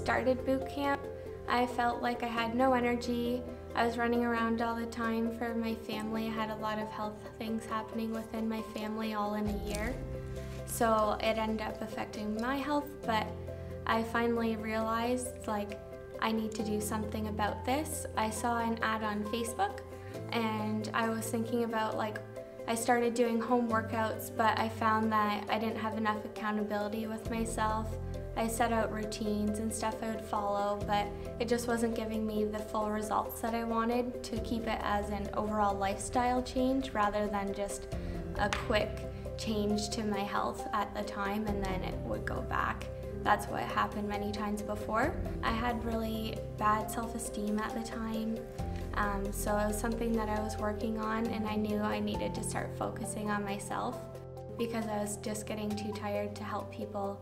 started boot camp, I felt like I had no energy. I was running around all the time for my family. I had a lot of health things happening within my family all in a year. So it ended up affecting my health, but I finally realized like I need to do something about this. I saw an ad on Facebook and I was thinking about like, I started doing home workouts, but I found that I didn't have enough accountability with myself. I set out routines and stuff I would follow, but it just wasn't giving me the full results that I wanted to keep it as an overall lifestyle change rather than just a quick change to my health at the time and then it would go back. That's what happened many times before. I had really bad self-esteem at the time, so it was something that I was working on, and I knew I needed to start focusing on myself because I was just getting too tired to help people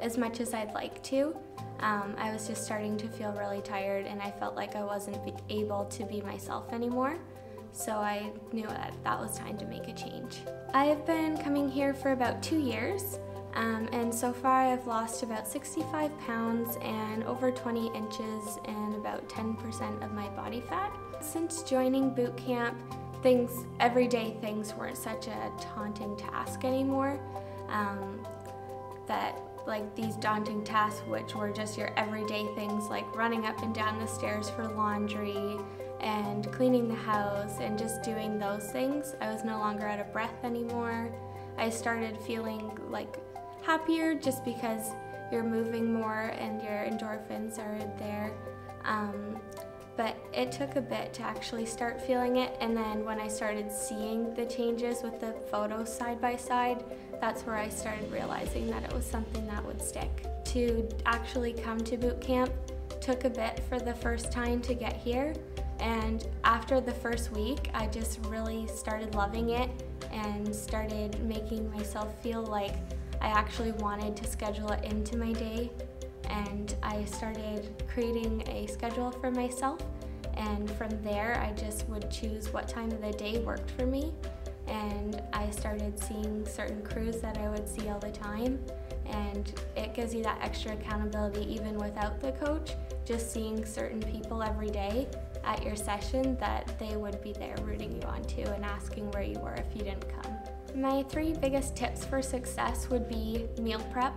as much as I'd like to. I was just starting to feel really tired and I felt like I wasn't able to be myself anymore. So I knew that that was time to make a change. I have been coming here for about 2 years, and so far I've lost about 65 pounds and over 20 inches and about 10% of my body fat. Since joining boot camp, everyday things weren't such a daunting task anymore. Like these daunting tasks, which were just your everyday things like running up and down the stairs for laundry and cleaning the house and just doing those things. I was no longer out of breath anymore. I started feeling like happier just because you're moving more and your endorphins are there. But it took a bit to actually start feeling it, and then when I started seeing the changes with the photos side by side, that's where I started realizing that it was something that would stick. To actually come to boot camp took a bit for the first time to get here, and after the first week I just really started loving it and started making myself feel like I actually wanted to schedule it into my day. And I started creating a schedule for myself, and from there I just would choose what time of the day worked for me, and I started seeing certain crews that I would see all the time, and it gives you that extra accountability even without the coach, just seeing certain people every day at your session that they would be there rooting you on too and asking where you were if you didn't come. My 3 biggest tips for success would be meal prep.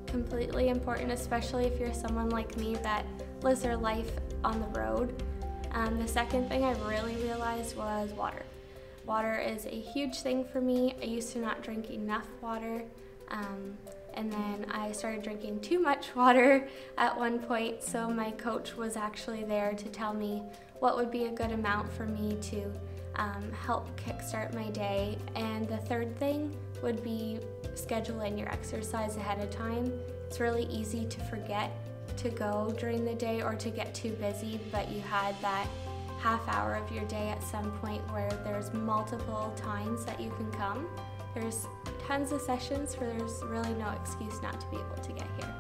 Completely important, especially if you're someone like me that lives their life on the road. The second thing I really realized was water. Water is a huge thing for me. I used to not drink enough water, and then I started drinking too much water at one point, so my coach was actually there to tell me what would be a good amount for me to help kickstart my day. And the third thing would be schedule in your exercise ahead of time. It's really easy to forget to go during the day or to get too busy, but you had that half hour of your day at some point where there's multiple times that you can come. There's tons of sessions where there's really no excuse not to be able to get here.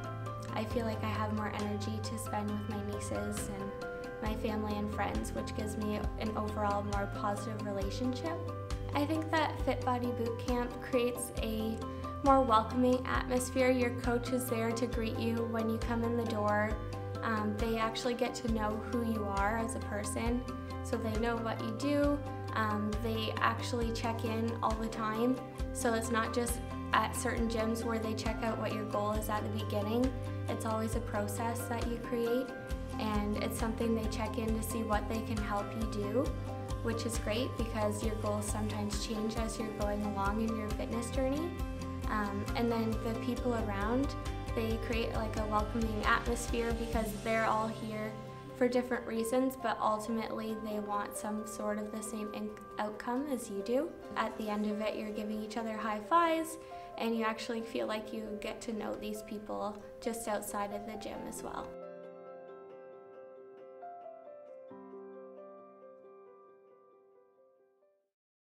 I feel like I have more energy to spend with my nieces and my family and friends, which gives me an overall more positive relationship. I think that Fit Body Boot Camp creates a more welcoming atmosphere. Your coach is there to greet you when you come in the door. They actually get to know who you are as a person, so they know what you do. They actually check in all the time, so it's not just at certain gyms where they check out what your goal is at the beginning. It's always a process that you create, and it's something they check in to see what they can help you do, which is great because your goals sometimes change as you're going along in your fitness journey. And then the people around, they create like a welcoming atmosphere because they're all here for different reasons, but ultimately they want some sort of the same outcome as you do. At the end of it, you're giving each other high fives, and you actually feel like you get to know these people just outside of the gym as well.